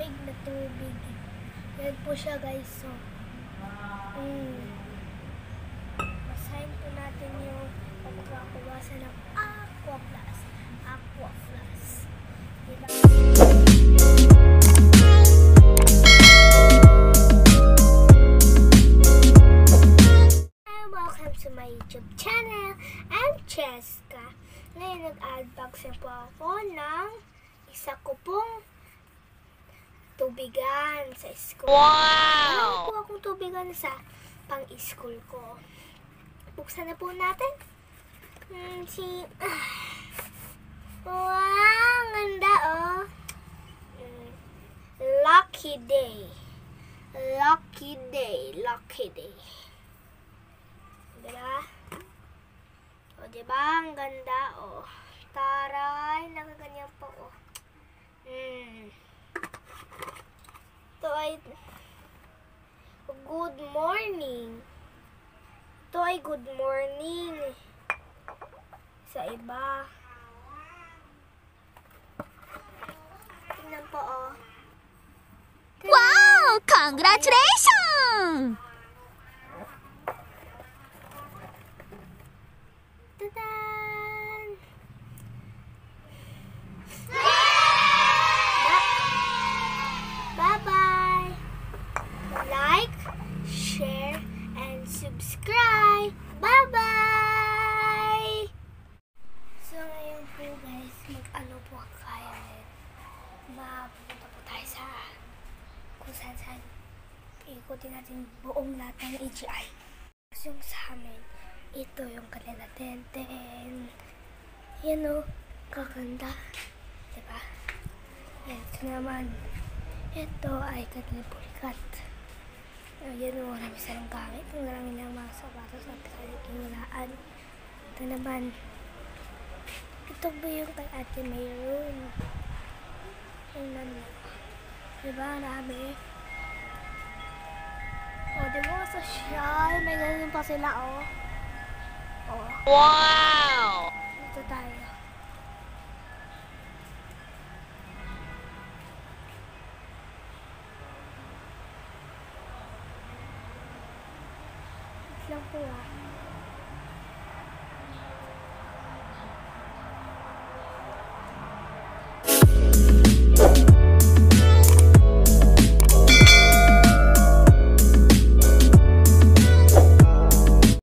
malamig na tubig. Yan po siya guys. So, basahin po natin yung pagkakawasan ng Aqua Plus. Aqua Plus. Diba? Welcome to my YouTube channel. I'm Cheska. Ngayon nag-unboxing po ako ng isa ko pong tubigan sa school. Wow! Meron po akong tubigan sa pang-school ko. Buksan na po natin. Wow! Ganda oh! Lucky day. Lucky day. Lucky day. Diba? O, diba? Ang ganda oh. Taray! Nakaganyan po oh. Ito ay good morning. Ito ay good morning. Sa iba. Tingnan po oh. Tingnan. Wow! Congratulations! Tadan! Bye-bye! Like, share, and subscribe! Bye-bye! So ngayon po guys, mag-ano po kaya rin. Mapunta po tayo sa kung saan ikutin natin buong lahat ng AGI. So yung sa amin, ito yung kanila tenten. Yan o, kakanda. Diba? Yan, ito naman. Ito ay kanila pulikat. Yan o, marami silang gamit. Ang marami ng mga sapatos at kanilang. Ito naman. Ito ba yung kay Ate Mayroon? Yan naman. Diba? Marami. O, diba? Social. May ganun pa sila o. Oh. Wow! Dito tayo. Wait lang po ah.